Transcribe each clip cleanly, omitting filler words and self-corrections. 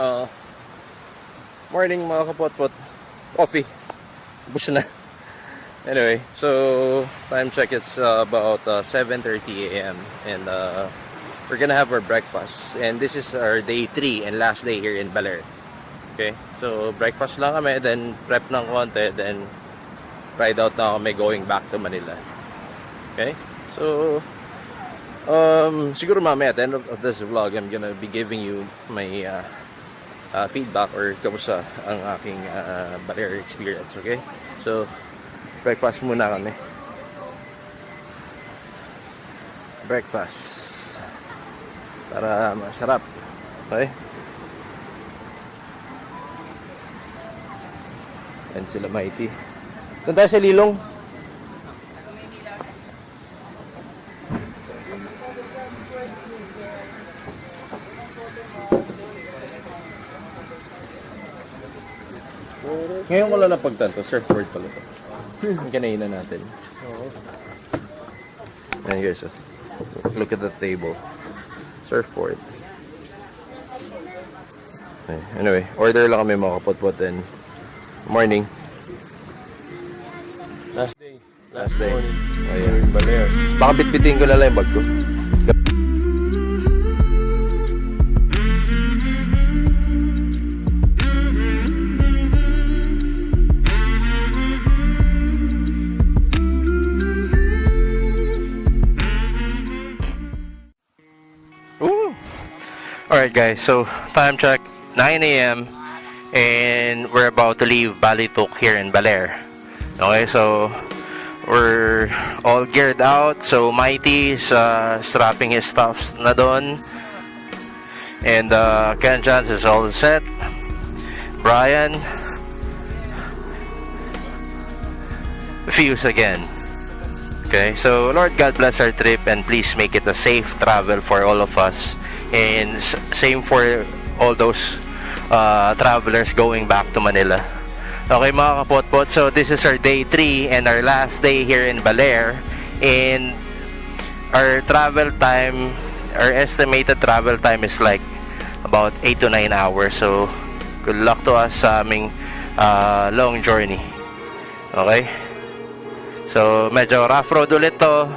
Uh, Morning mga kapot-pot. Coffee. Bus na. Anyway, so time check, it's about 7:30 a.m. and we're gonna have our breakfast. And this is our day 3 and last day here in Baler. Okay, so breakfast lang kami, then prep ng konti, then ride out na kami going back to Manila. Okay, so siguro mamaya at the end of this vlog, I'm gonna be giving you my feedback or kamusta ang aking Baler experience. Okay, so breakfast muna kami. Breakfast para masarap. Okay, yan sila Mighty. Doon tayo sa Lilong. Ngayon ko lang napagtanto, surfboard pala ito. Ang kanina natin. Ayan guys, look at the table. Surfboard. Okay. Anyway, order lang kami mga kapot-pot and morning. Last day. Last day. Morning. Ayan. Baler. Baka bitbitin ko na lang yung bag ko. Alright guys, so time check 9 a.m. and we're about to leave Balitok here in Baler. Okay, so we're all geared out. So Mighty is strapping his stuff na doon, and Ken Chance is all set. Brian, Fuse again. Okay, so Lord God bless our trip and please make it a safe travel for all of us. And same for all those travelers going back to Manila. Okay mga kapot-pot, so this is our day 3 and our last day here in Baler. And our travel time, our estimated travel time is like about 8 to 9 hours. So good luck to us sa aming long journey. Okay, so medyo rough road ulit to.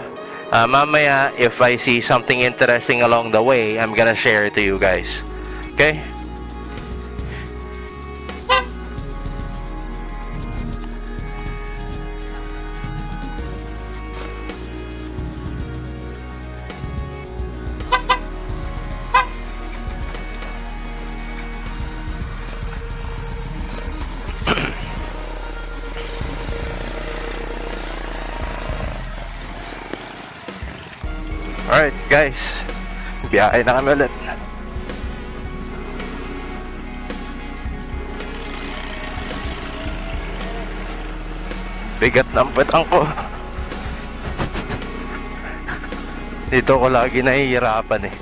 Mamaya, if I see something interesting along the way, I'm gonna share it to you guys. Okay? Alright guys, biyahe na kami ulit. Bigat ng petang ko. Dito ko lagi nahihirapan eh.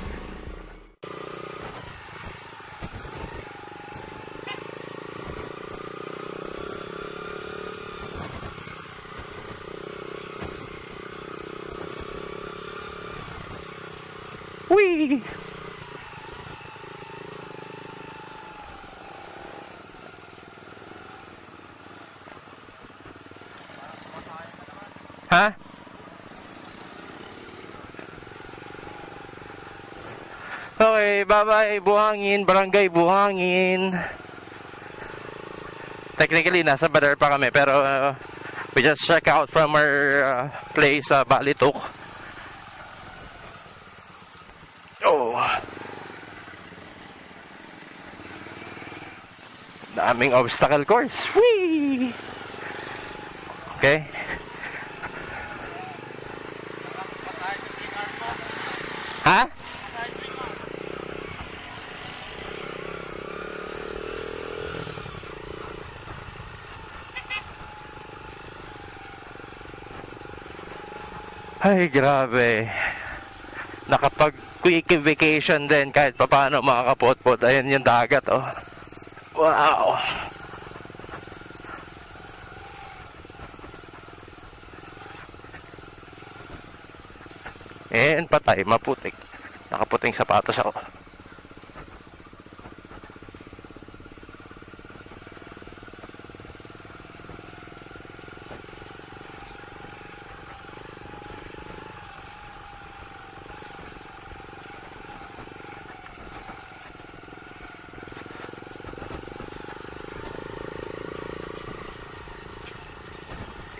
Whee! Ha? Okay, bye-bye Buhangin, Barangay Buhangin. Technically, nasa Baler pa kami, pero we just check out from our place sa Balitok. Oh, daming obstacle course. Whee! Okay. Ha? Ay, grabe. Nakapag-quick vacation din kahit papaano mga kapot-pot. Ayan yung dagat, oh. Wow. And patay, maputik. Nakaputing sapatos ako.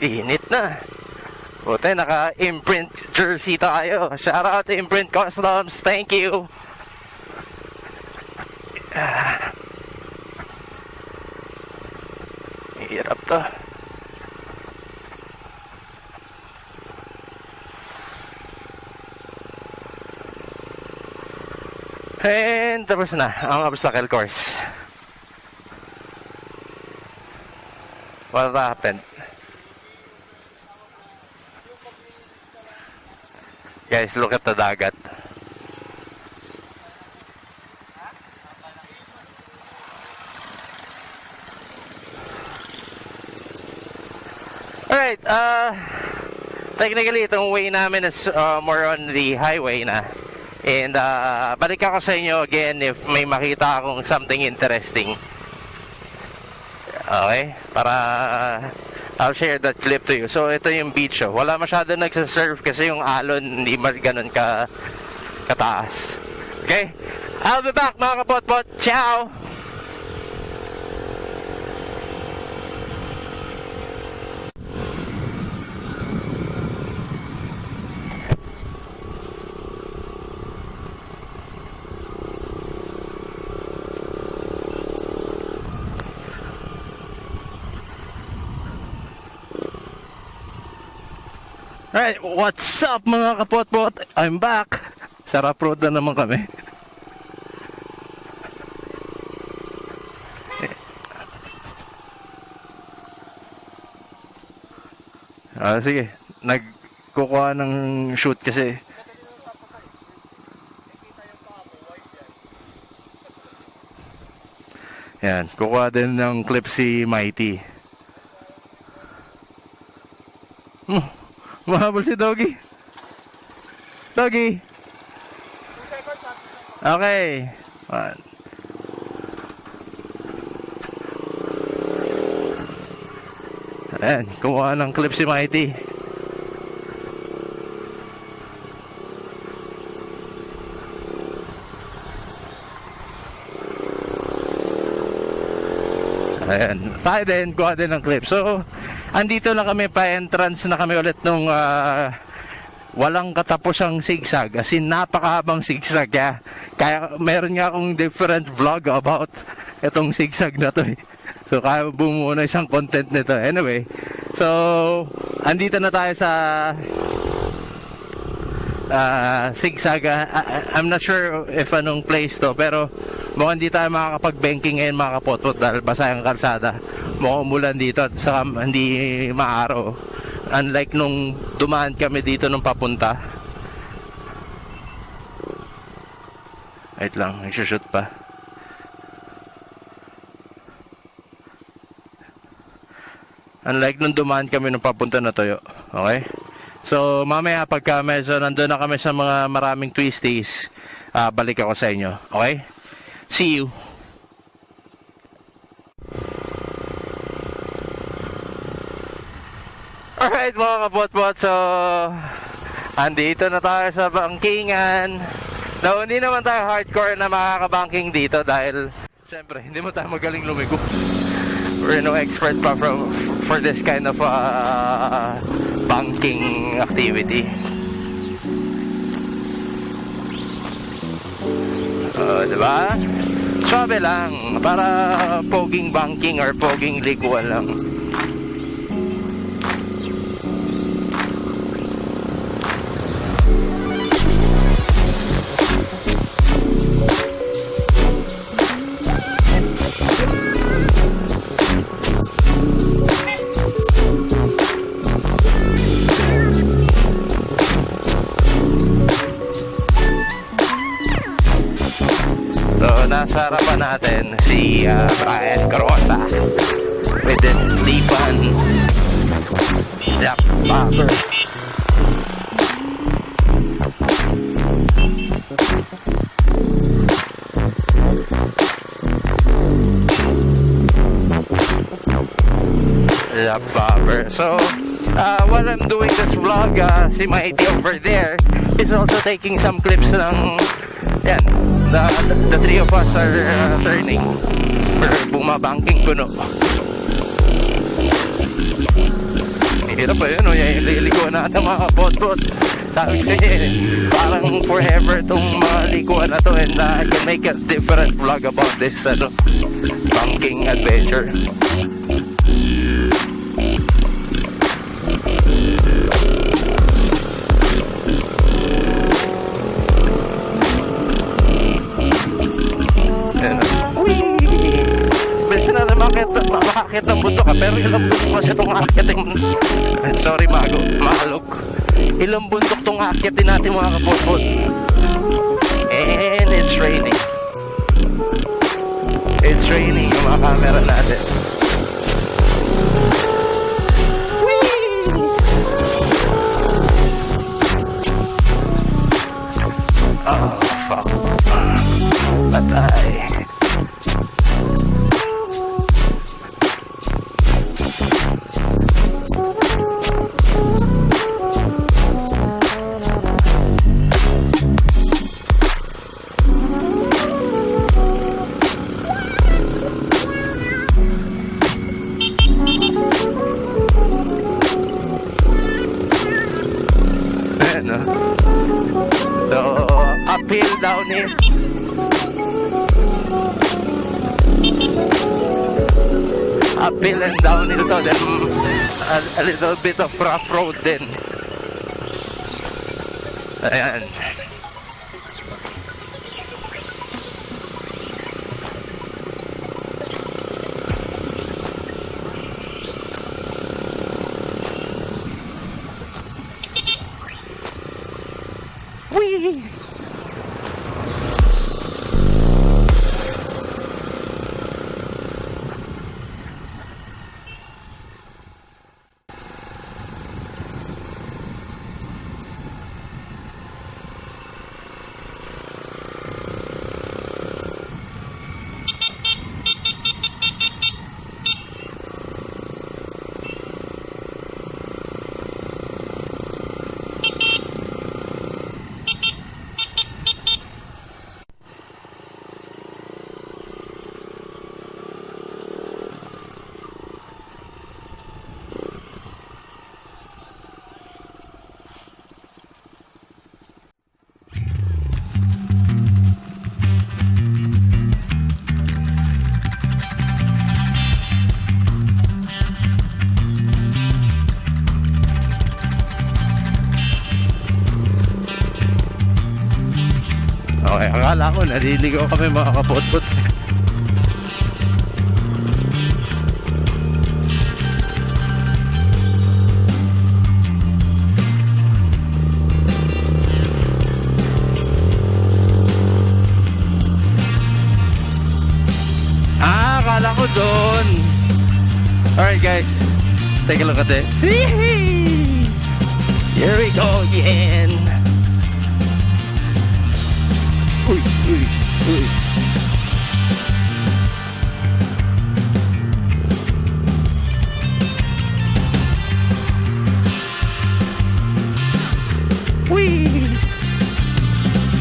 Init na. Buti, naka-imprint jersey tayo. Shout out to Imprint Customs. Thank you. Hirap to. And tapos na ang obstacle course. What happened? Guys, look at the dagat. Alright, technically itong way namin is more on the highway na. And balik ako sa inyo again if may makita akong something interesting. Okay? Para I'll share that clip to you. So ito yung beach. Oh. Wala masyado nagsasurf kasi yung alon hindi ganun kataas. Okay? I'll be back mga kapotpot. Ciao! Alright, what's up mga kapotpot? I'm back. Sarap road na naman kami. Sige, nagkukuha ng shoot kasi. Yan, kukuha din ng clip si Mighty. Mahabol si Doggy. Doggy. Okay. Ayan, kumuha ng clip si Mighty. Ayan, tayo din, kuha din ng clip. So, andito na kami, pa-entrance na kami ulit nung walang katapusang zigzag. As in, napakahabang zigzag. Kaya meron nga akong different vlog about itong zigzag na to. So, kaya bumuo na isang content nito. Anyway, so, andito na tayo sa zigzag. I'm not sure if anong place to, pero mukhang hindi tayo makakapag-banking ngayon mga kapotpot dahil basa yung kalsada. Mukhang umulan dito at saka hindi maaraw. Unlike nung dumaan kami dito nung papunta. Wait lang, nagsushoot pa. Unlike nung dumaan kami nung papunta na Toyo. Okay? So mamaya pagka medyo nandun na kami sa mga maraming twisties, balik ako sa inyo. Okay? See you. Alright mga kabot-bot, so andito na tayo sa bangkingan. Now, hindi naman tayo hardcore na makakabanking dito dahil syempre hindi mo tayo magaling lumigo. We're no expert pa for this kind of banking activity. Diba? Sabi lang, para poging banking or poging liguan lang. Nasa harapan natin si Brian Carosa with this Lipan Jack Packer. Jack Packer. So while I'm doing this vlog, si Mighty over there is also taking some clips ng yan. The three of us are turning for bumabangking kuno. Hirap pa yun, lilikuan natin mga bot-bot. Sabi ko sa inyo, parang forever tong mga likuan na to, and I can make a different vlog about this banking adventure. Makakit ng bundok ka, pero ilang bundok kasi itong akitin. Sorry Malog. Ilang bundok itong akitin natin mga kapotpot. And it's raining. It's raining yung mga camera natin. Oh fuck. Patay. So, uphill, downhill. Uphill and downhill to, then a little bit of rough road din. Ayan. Whee! Okay, akala ko naliligaw kami mga kapotpot. Akala ko doon. Alright guys, take a look at this. Here we go again. Uy, uy, uy. Uy!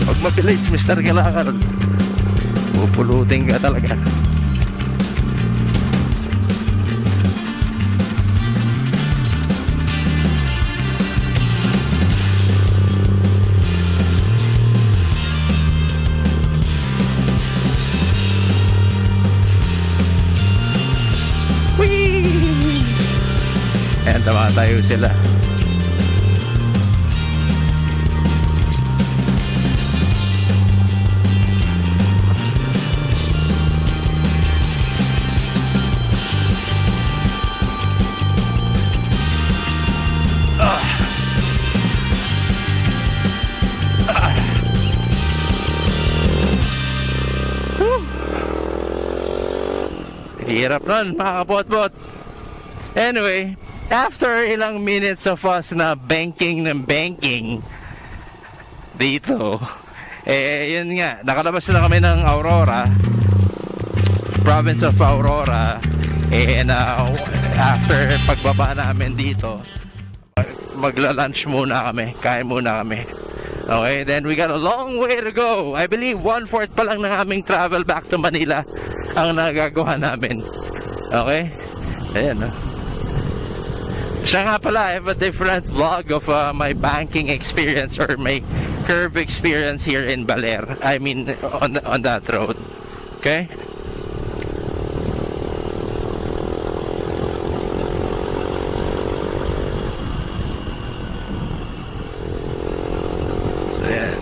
Pag mabilis, Mr. Galakar, pupulutin ka talaga. Ayan, tumatayo sila. Hirap nun, mga kapot-pot. Anyway, after ilang minutes of us na banking ng banking dito, yun nga, nakalabas na kami ng Aurora, province of Aurora, and after pagbaba namin dito, magla-lunch muna kami, kain muna kami. Okay, then we got a long way to go. I believe 1/4 pa lang ng aming travel back to Manila ang nagagawa namin. Okay, ayan, Siya nga pala, I have a different vlog of my banking experience or my curve experience here in Baler. I mean, on that road. Okay? So, yan.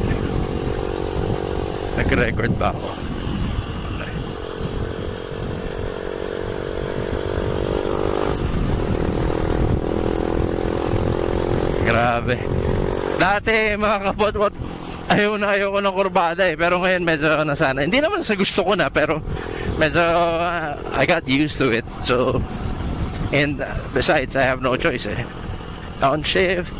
Nag-record ba ako? Grabe. Dati mga kapot-pot, ayaw ko ng kurbada eh. Pero ngayon medyo nasana. Hindi naman sa gusto ko na, pero medyo I got used to it. So, and besides, I have no choice eh. Downshift.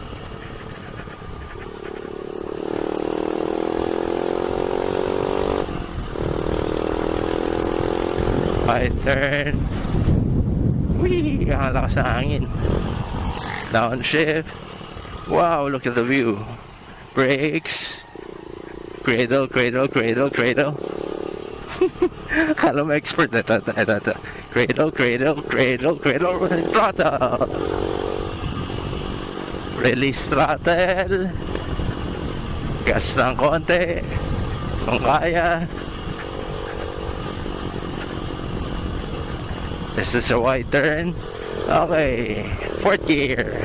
Right turn. Whee! Ang lakas ng hangin. Downshift. Wow, look at the view. Brakes. Cradle, cradle, cradle, cradle. Kala mo expert na ito. Cradle, cradle, cradle, cradle, throttle. Release throttle. Gas ng konti. Kung kaya. This is a wide turn. Okay. 4th gear.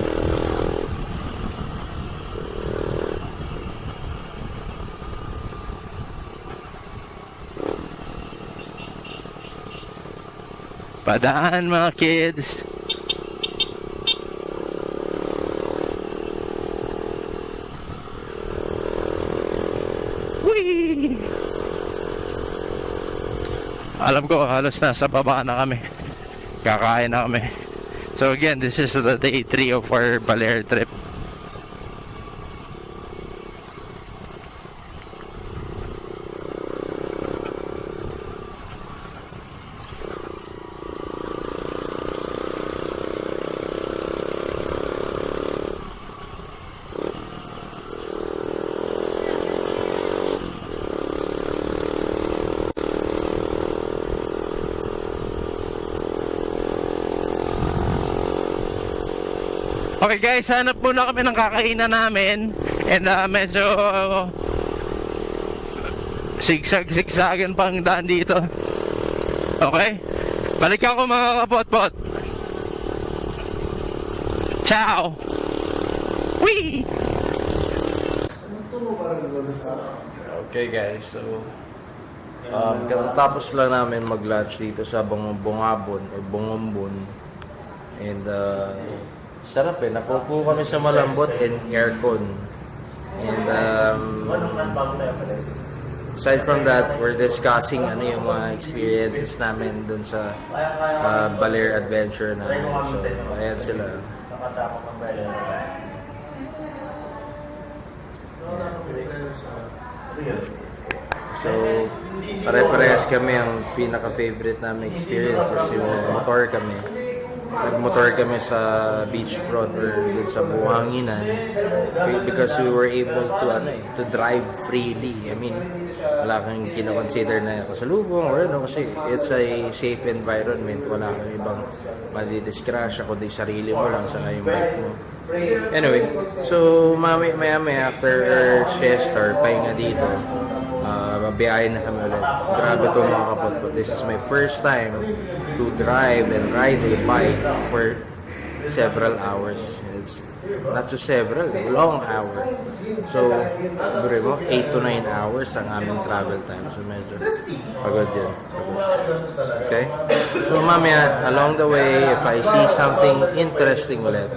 Padaan mga kids. Whee! Alam ko halos nasa baba na kami. Kakain na kami. So again, this is the day 3 of our Baler trip. Okay guys, hanap muna kami ng kakainan namin. And medyo sigsag-sigsagan pang daan dito. Okay? Balik ako mga kapot-pot. Ciao! Whee! Okay guys, so tapos lang namin mag-lunch dito sa Bungabon or Bungombon. And sarap eh, napupo kami sa malambot and aircon. And aside from that, we're discussing ano yung mga experiences namin dun sa Baler adventure namin. So, ayan sila. So, pare-parehas kami. Ang pinaka-favorite namin experiences yung motor kami. Nagmotor kami sa beachfront or dun sa buhanginan because we were able to drive freely. I mean, wala kang kinoconsider na kasalubong or ano kasi it's a safe environment. Wala kang ibang madidiskrasya kundi sarili mo lang sa yung bike mo. Anyway, so maya after our siesta or pahinga dito, mabiyahin na kami ulit. Grabe to mga kapot. This is my first time to drive and ride a bike for several hours. It's not just several, long hour. So, bro mo, 8 to 9 hours ang aming travel time. So, medyo pagod yun. Okay? So, mamaya, along the way, if I see something interesting ulit,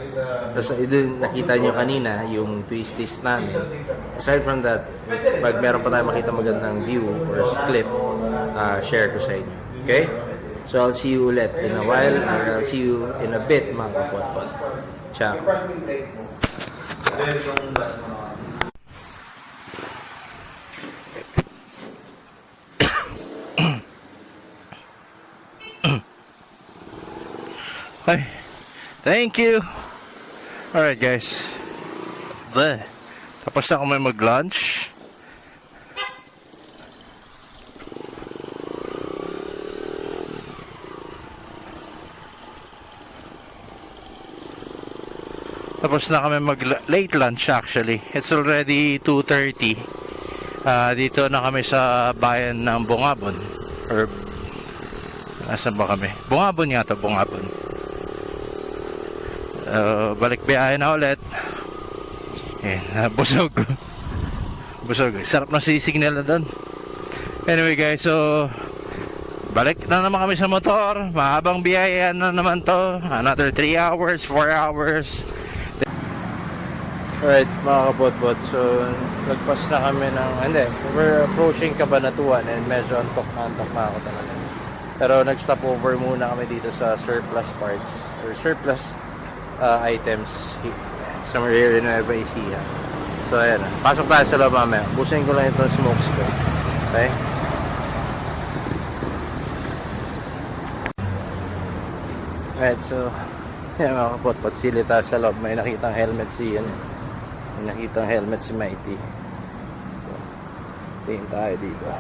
tapos nakita nyo kanina, yung twisties namin. Aside from that, pag meron pa tayo makita magandang view or clip, share ko sa inyo. Okay? So, I'll see you ulit in a while, or I'll see you in a bit, mga kapot-pot. Ciao. Okay. Thank you. Alright guys. Tapos na kami mag-lunch. tapos na kami mag late lunch actually. It's already 2:30. Dito na kami sa bayan ng Bungabon. Or nasaan ba kami? Bungabon nga to, Bungabon. Balik biyahe na ulit. Busog. Busog. Sarap na signal na doon. Anyway guys, so balik na naman kami sa motor. Mahabang biyahe na naman to. Another 3 hours, 4 hours. Alright mga kapot-pot. So nagpas na kami ng, hindi, we're approaching Cabanatuan and medyo antok na ako talaga. Pero nag-stop over muna kami dito sa surplus parts or surplus items somewhere here in Nueva Ecija. So ayan, pasok tayo sa loob mamaya. Busin ko lang itong smokes ko. Okay? Alright, so yan mga kapot-pot, sili tayo sa loob. May nakitang helmet si may nakitang helmet si Mighty. So, tingin tayo dito.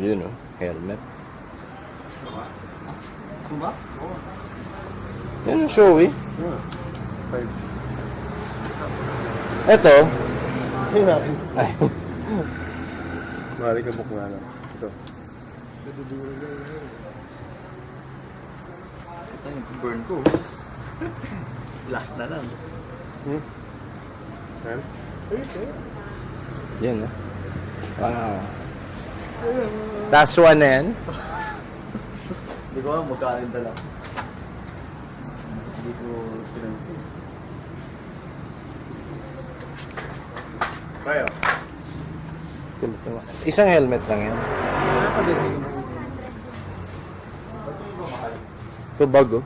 Yun o, helmet. Yan ang showy. Ito. Ay. Mali ka bukla lang. Ito. Ito yung burn ko. Last na lang. Yan o. Wow. Last one na yan. Hindi ko alam magkakain dala. Hindi ko pinag-ipin. Kaya. Isang helmet lang yan. Ito bago.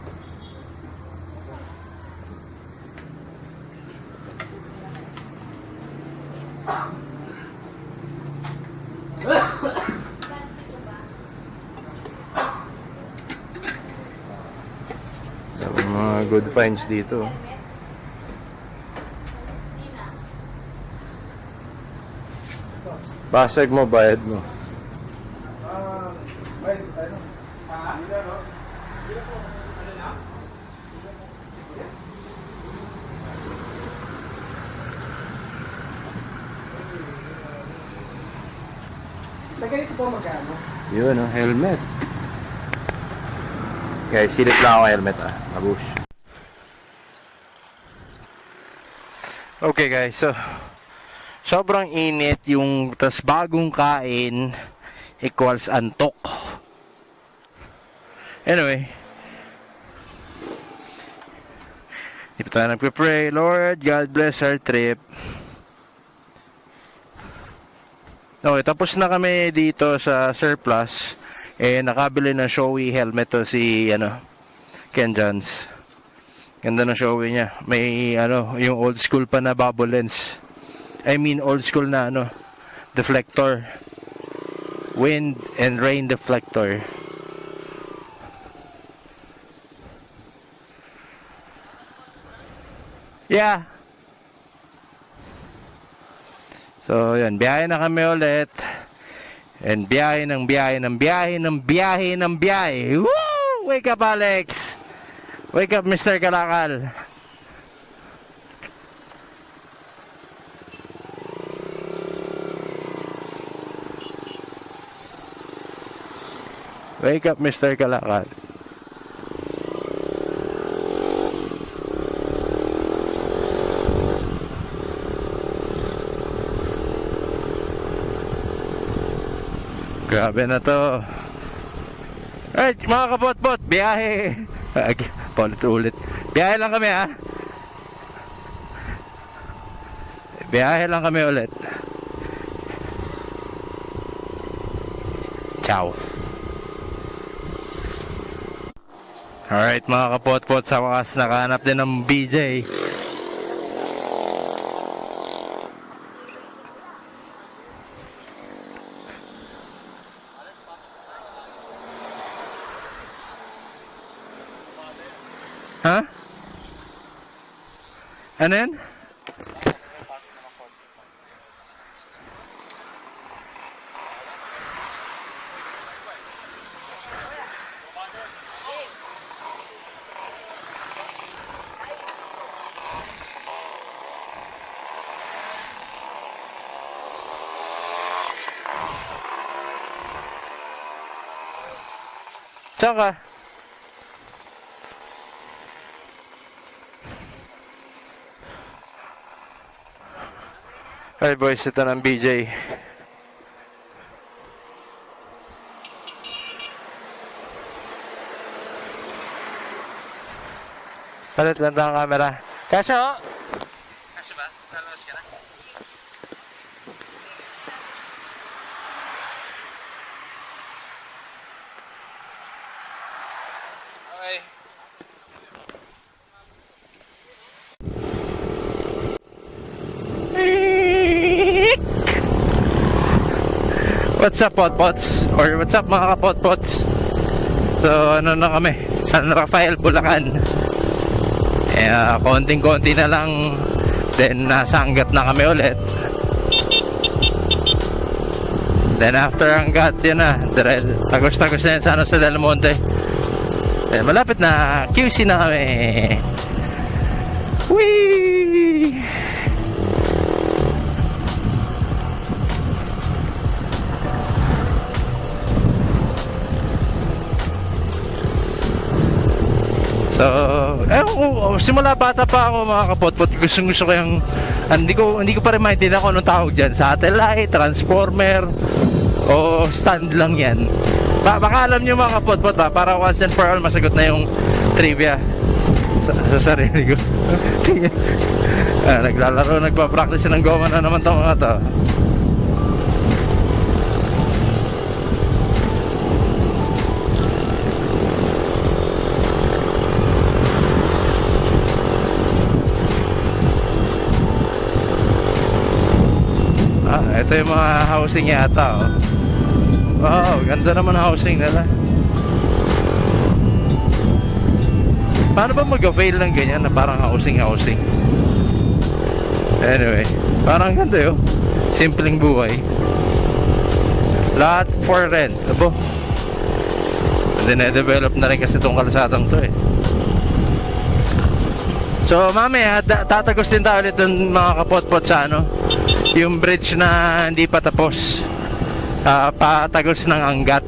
Mga good finds dito. Basag mo, bayad mo. Ganito po magkano? Yun, helmet. Guys, silip lang ako helmet Abush. Okay guys, so sobrang init yung tas bagong kain equals antok. Anyway, di pa tayo nagpe-pray. Lord, God bless our trip. Okay, tapos na kami dito sa surplus. Nakabili ng showy helmet to si Ken Johns. Ganda ng showy niya. May yung old school pa na bubble lens. I mean old school na deflector. Wind and rain deflector. Yeah. So, yan. Biyahe na kami ulit. And biyahe ng biyahe ng biyahe ng biyahe ng biyahe. Woo! Wake up, Alex! Wake up, Mr. Kalakal. Wake up, Mr. Kalakal. Grabe na to. Ay, mga kapot-pot, biyahe. Paulit-ulit. Biyahe lang kami Biyahe lang kami ulit. Ciao. Alright mga kapot-pot, sa wakas nakahanap din ng BJ. Ha? Ano yan? Saan ka? Hi boys, ito ng BJ. Palit lang ang camera. Kasya ho? Kasya ba? Lalabas ka na? Okay. What's up, Potpots? Or what's up, mga kapotpots? So, ano na kami? San Rafael, Bulacan. Konting-konti na lang. Then, nasa Angat na kami ulit. Then, after Angat, yun na. Tagos-tagos na yun sa San Del Monte. Then, malapit na. QC na kami. Whee! So, simula bata pa ako mga kapotpot, gusto ko yung hindi ko pa rin maintindihan kung anong tawag dyan, satellite, transformer o stand lang yan. Baka alam nyo mga kapotpot ha, para once and for all masagot na yung trivia sa sarili ko. Naglalaro, nagpa-practice ng goma na naman itong mga to. Ito yung mga housing yata, oh. Wow, ganda naman housing nila. Paano ba mag-avail ng ganyan na parang housing? Anyway, parang ganda yun. Simpleng buhay. Lahat for rent. Abo, dine-develop na rin kasi itong kalsadang to eh. So mamaya tatagos din tayo ulit ng mga kapotpot sa ano, yung bridge na hindi pa tapos, patagos ng Angat.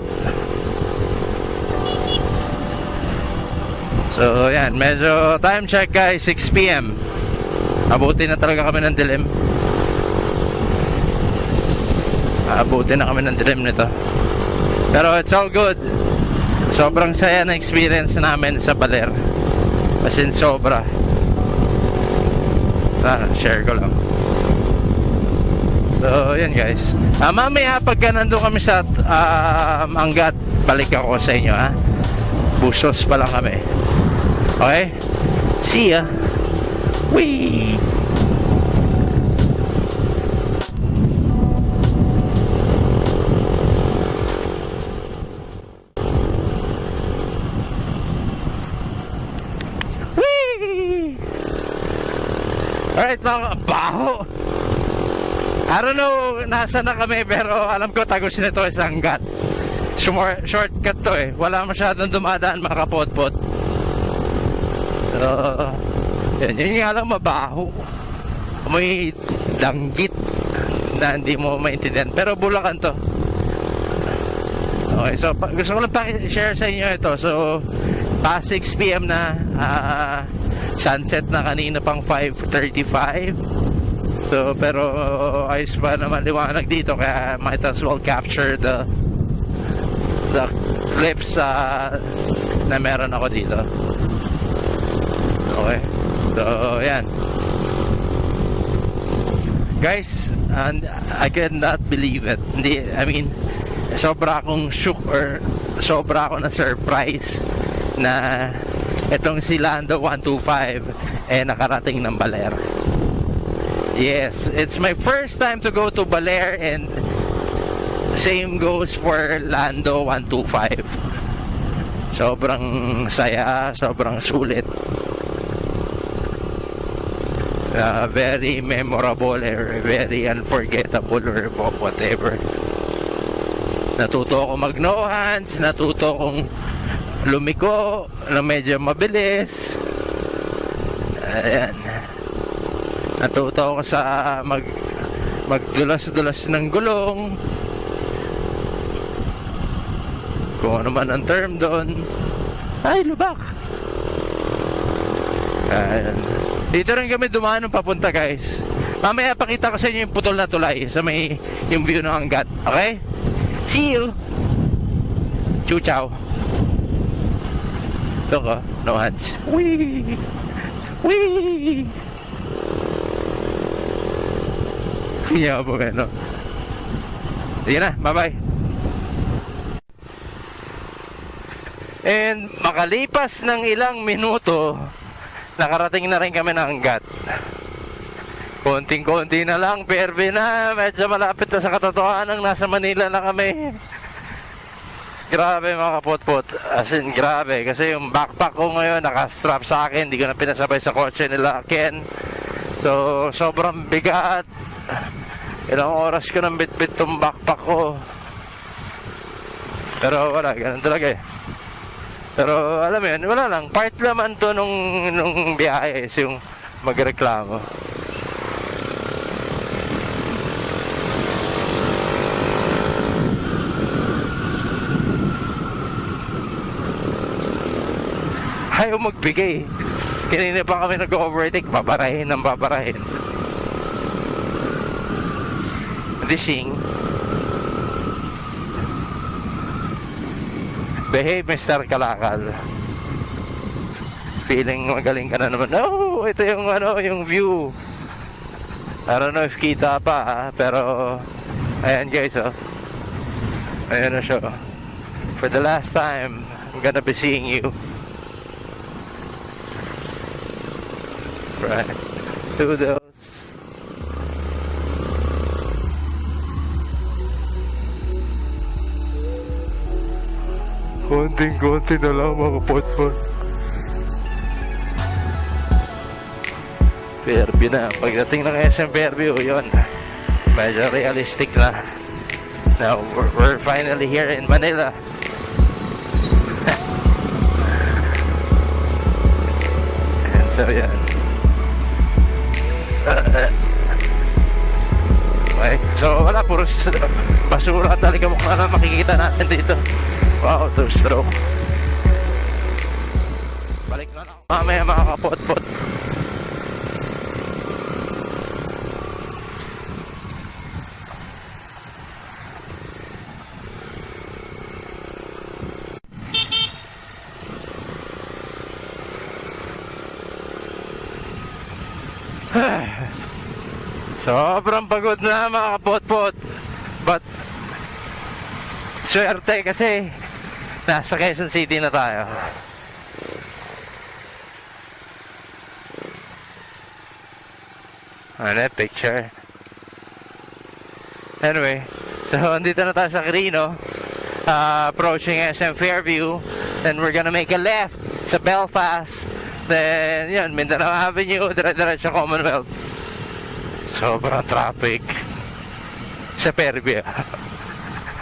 So yan, medyo time check guys, 6 PM. Abutin na talaga kami ng dilim. Abutin na kami ng dilim nito. Pero it's all good. Sobrang saya na experience namin sa Baler. As in sobra. Share ko lang. So yan guys, mamaya pagka nandun kami sa Angat, balik ako sa inyo ha. Busos pa lang kami. Okay? See ya. Wee! Alright mga baho. I don't know nasa na kami, pero alam ko tagos nito sa Angat. Shortcut to eh. Wala masyadong dumadaan mga kapotpot. So yun nga lang, mabaho. May danggit na hindi mo maintindihan. Pero Bulacan to. Okay, so gusto ko lang pa-share sa inyo ito. So past 6 PM na, sunset na kanina pang 5:35. So pero ayos pa naman, liwanag dito, kaya might as well capture the clips na meron ako dito. Okay, so yan guys, and I cannot believe it. I mean, sobra akong shook, or sobra ako na surprise na itong si Lando 125 nakarating ng Baler. Yes, it's my first time to go to Baler, and same goes for Lando 125. Sobrang saya, sobrang sulit. Very memorable or very unforgettable or whatever. Natuto ako mag no hands, natuto akong lumiko na medyo mabilis. Ayan. Natuto ako sa magdulas-dulas ng gulong. Kung ano man ang term doon. Ay, lubak. Ayan. Dito rin kami dumaan ng papunta, guys. Mamaya pakita ko sa inyo yung putol na tulay sa may yung view ng hanggat. Okay? See you! Chu chow. Look, oh. No hands. Whee! Whee! Yeah, po, no? Sige na, bye-bye. And makalipas ng ilang minuto, nakarating na rin kami ng hanggat. Konting-konti na lang, perbe na, medyo malapit na sa katotohanan, nasa Manila na kami. Grabe mga kapotpot, as in grabe, kasi yung backpack ko ngayon nakastrap sa akin, hindi ko na pinasabay sa kotse nila Ken. So sobrang bigat. Ilang oras ko nang bit-bit tong backpack ko. Pero wala, ganun talaga eh. Pero alam mo yun, wala lang, part naman to nung biyahe, yung magreklamo. Ayaw magbigay. Kanina pa kami nag-overtake, babarahin ng babarahin. Dishing. Behave, Mr. Kalakal. Feeling magaling ka na naman. No, ito yung yung view. I don't know if kita pa, pero ayan guys, oh. Ayan na siya. For the last time, I'm gonna be seeing you. Right. Do those. Konting-konti na lang mga potpot. Fairview na. Pagdating ng SM Fairview, yun. Medyo realistic na. Now, we're finally here in Manila. And so, yan. Okay. So wala, puro basura talaga mukha na makikita natin dito. Wow, two stroke. Balik na lang mamaya mga kapot-pot. Sobrang pagod na mga kapot-pot. But swerte kasi nasa Quezon City na tayo. Ano, picture. Anyway, so andito na tayo sa Quirino, approaching SM Fairview. Then we're gonna make a left sa Belfast. Then yun, Mindanao Avenue, dire-diretso Commonwealth. Sobrang traffic sa Fairview.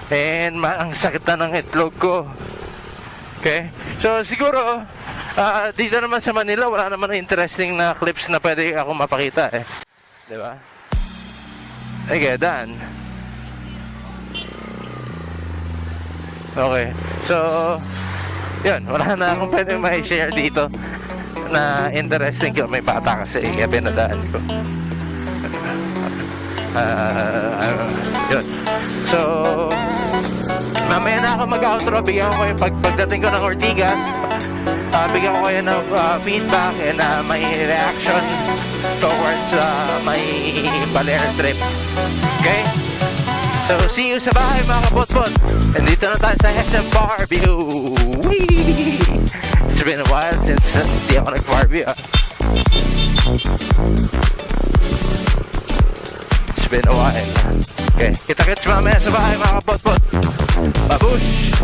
And ang sakit na ng itlog ko. Okay? So siguro dito naman sa Manila wala naman interesting na clips na pwede ako mapakita eh. Diba? Okay, done. Okay. So yun, wala na akong pwede ma-share dito na interesting. May bata kasi kaya pinadaan ko. Yun. So mamaya na ako mag-outro. Bigyan ko kayo pagdating ko ng Ortigas, bigyan ko kayo ng feedback and my reaction towards my Baler trip. Okay? So see you sa bahay mga kapotpot. And dito na tayo sa SM Fairview. Whee! It's been a while since hindi ako nag-Fairview. It's been a while. Okay, kita-kits mamaya sa bahay mga kapotpot. Babush!